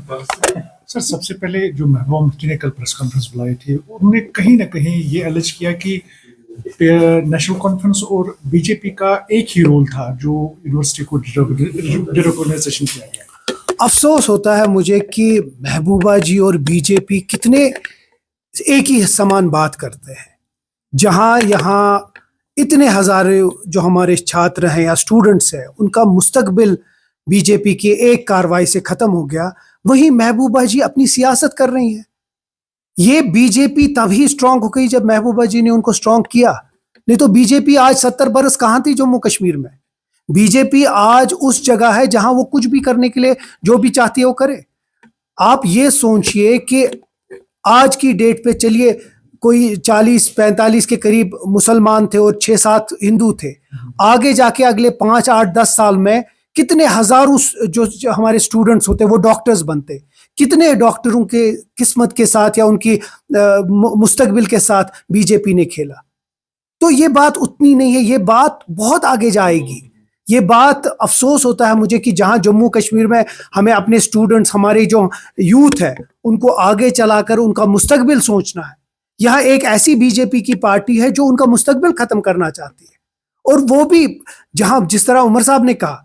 Sir, सबसे पहले जो महबूबा मुफ्ती ने कल प्रेस कॉन्फ्रेंस बुलाई थी, उन्होंने कहीं ना कहीं ये एलिज किया कि नेशनल कॉन्फ्रेंस और बीजेपी का एक ही रोल था जो यूनिवर्सिटी को डिरेगुलराइजेशन किया गया। अफसोस होता है मुझे कि महबूबा जी और बीजेपी कितने एक ही समान बात करते हैं। जहां यहाँ इतने हजारों जो हमारे छात्र हैं या स्टूडेंट्स हैं, उनका मुस्तकबिल बीजेपी की एक कार्रवाई से खत्म हो गया, वहीं महबूबा जी अपनी सियासत कर रही हैं। ये बीजेपी तभी स्ट्रांग हो गई जब महबूबा जी ने उनको स्ट्रांग किया, नहीं तो बीजेपी आज 70 बरस कहां थी जम्मू कश्मीर में। बीजेपी आज उस जगह है जहां वो कुछ भी करने के लिए जो भी चाहती है वो करे। आप ये सोचिए कि आज की डेट पे चलिए कोई 40-45 के करीब मुसलमान थे और 6-7 हिंदू थे। आगे जाके अगले 5, 8, 10 साल में कितने हजारों जो हमारे स्टूडेंट्स होते वो डॉक्टर्स बनते। कितने डॉक्टरों के किस्मत के साथ या उनकी मुस्तकबिल के साथ बीजेपी ने खेला। तो ये बात उतनी नहीं है, ये बात बहुत आगे जाएगी। ये बात अफसोस होता है मुझे कि जहां जम्मू कश्मीर में हमें अपने स्टूडेंट्स, हमारे जो यूथ है, उनको आगे चलाकर उनका मुस्तकबिल सोचना है, यहाँ एक ऐसी बीजेपी की पार्टी है जो उनका मुस्तकबिल खत्म करना चाहती है। और वो भी जहां, जिस तरह उमर साहब ने कहा,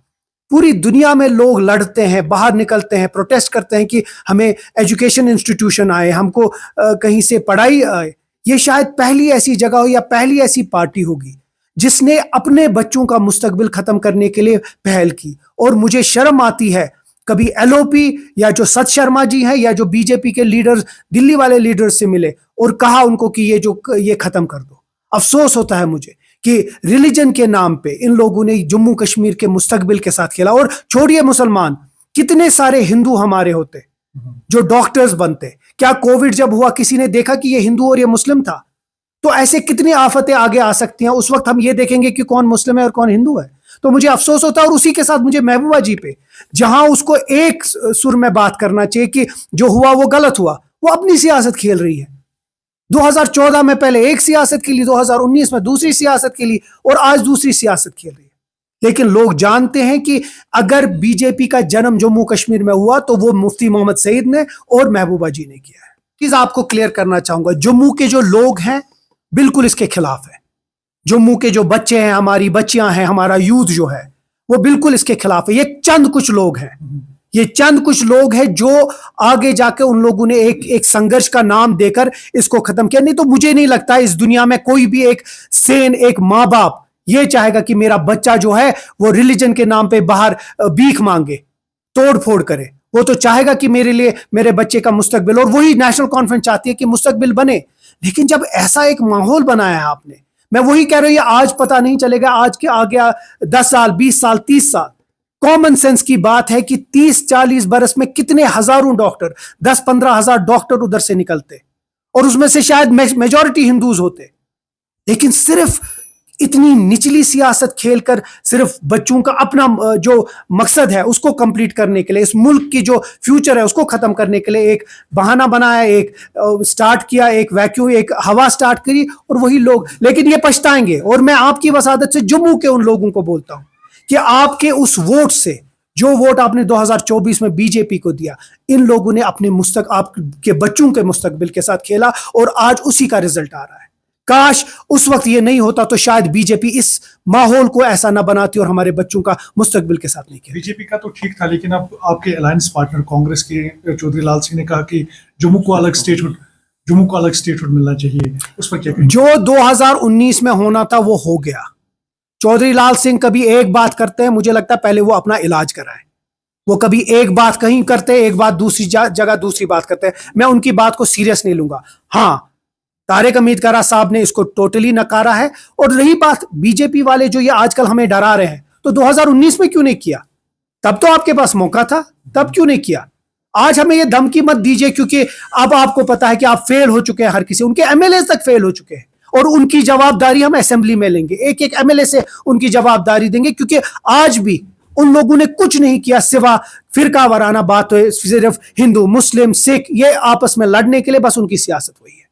पूरी दुनिया में लोग लड़ते हैं, बाहर निकलते हैं, प्रोटेस्ट करते हैं कि हमें एजुकेशन इंस्टीट्यूशन आए, हमको कहीं से पढ़ाई आए। ये शायद पहली ऐसी जगह हो या पहली ऐसी पार्टी होगी जिसने अपने बच्चों का मुस्तकबिल खत्म करने के लिए पहल की। और मुझे शर्म आती है, कभी एलओपी या जो सत शर्मा जी हैं या जो बीजेपी के लीडर्स, दिल्ली वाले लीडर्स से मिले और कहा उनको कि ये खत्म कर दो। अफसोस होता है मुझे कि रिलीजन के नाम पे इन लोगों ने जम्मू कश्मीर के मुस्तकबिल के साथ खेला। और छोड़िए मुसलमान, कितने सारे हिंदू हमारे होते जो डॉक्टर्स बनते। क्या कोविड जब हुआ किसी ने देखा कि ये हिंदू और ये मुस्लिम था? तो ऐसे कितनी आफतें आगे आ सकती हैं। उस वक्त हम ये देखेंगे कि कौन मुस्लिम है और कौन हिंदू है। तो मुझे अफसोस होता है। और उसी के साथ मुझे महबूबा जी पे, जहां उसको एक सुर में बात करना चाहिए कि जो हुआ वो गलत हुआ, वो अपनी सियासत खेल रही है। 2014 में पहले एक सियासत खेली, 2019 में दूसरी सियासत खेली और आज दूसरी सियासत खेल रही है। लेकिन लोग जानते हैं कि अगर बीजेपी का जन्म जम्मू कश्मीर में हुआ तो वो मुफ्ती मोहम्मद सईद ने और महबूबा जी ने किया है। चीज आपको क्लियर करना चाहूंगा, जम्मू के जो लोग हैं बिल्कुल इसके खिलाफ है। जम्मू के जो बच्चे हैं, हमारी बच्चियां हैं, हमारा यूथ जो है, वो बिल्कुल इसके खिलाफ है। ये चंद कुछ लोग हैं, ये चंद कुछ लोग हैं जो आगे जाके उन लोगों ने एक संघर्ष का नाम देकर इसको खत्म किया। नहीं तो मुझे नहीं लगता इस दुनिया में कोई भी एक सेन, एक माँ बाप ये चाहेगा कि मेरा बच्चा जो है वो रिलीजन के नाम पे बाहर भीख मांगे, तोड़ फोड़ करे। वो तो चाहेगा कि मेरे लिए मेरे बच्चे का मुस्तकबिल, और वही नेशनल कॉन्फ्रेंस चाहती है कि मुस्तकबिल बने। लेकिन जब ऐसा एक माहौल बनाया है आपने, मैं वही कह रही हूं, आज पता नहीं चलेगा, आज के आगे 10 साल, 20 साल, 30 साल। कॉमन सेंस की बात है कि 30-40 बरस में कितने हजारों डॉक्टर, 10-15 हजार डॉक्टर उधर से निकलते और उसमें से शायद मेजॉरिटी हिंदूज होते। लेकिन सिर्फ इतनी निचली सियासत खेलकर, सिर्फ बच्चों का अपना जो मकसद है उसको कंप्लीट करने के लिए, इस मुल्क की जो फ्यूचर है उसको खत्म करने के लिए एक बहाना बनाया, एक स्टार्ट किया, एक वैक्यूम, एक हवा स्टार्ट करी और वही लोग। लेकिन ये पछताएंगे। और मैं आपकी वसादत से जम्मू के उन लोगों को बोलता हूं कि आपके उस वोट से, जो वोट आपने 2024 में बीजेपी को दिया, इन लोगों ने अपने आपके बच्चों के मुस्तकबिल के साथ खेला और आज उसी का रिजल्ट आ रहा है। काश उस वक्त ये नहीं होता तो शायद बीजेपी इस माहौल को ऐसा ना बनाती और हमारे बच्चों का मुस्तकबिल के साथ नहीं खेलती। बीजेपी का तो ठीक था, लेकिन अब आपके अलायंस पार्टनर कांग्रेस के चौधरी लाल सिंह ने कहा कि जम्मू को अलग स्टेटहुड मिलना चाहिए। उस पर क्या कहेंगे? जो 2019 में होना था वो हो गया। चौधरी लाल सिंह कभी एक बात करते हैं, मुझे लगता है पहले वो अपना इलाज कराएं। वो कभी एक बात कहीं करते, एक बात दूसरी जगह दूसरी बात करते हैं। मैं उनकी बात को सीरियस नहीं लूंगा। हाँ, तारिक अमीद कारा साहब ने इसको टोटली नकारा है। और रही बात बीजेपी वाले जो ये आजकल हमें डरा रहे हैं, तो 2019 में क्यों नहीं किया? तब तो आपके पास मौका था, तब क्यों नहीं किया? आज हमें ये धमकी मत दीजिए, क्योंकि अब आपको पता है कि आप फेल हो चुके हैं। हर किसी, उनके एमएलए तक फेल हो चुके हैं और उनकी जवाबदारी हम असेंबली में लेंगे, एक एक एमएलए से उनकी जवाबदारी देंगे। क्योंकि आज भी उन लोगों ने कुछ नहीं किया सिवा फिरका वाराना बात, सिर्फ हिंदू, मुस्लिम, सिख, ये आपस में लड़ने के लिए बस उनकी सियासत हुई है।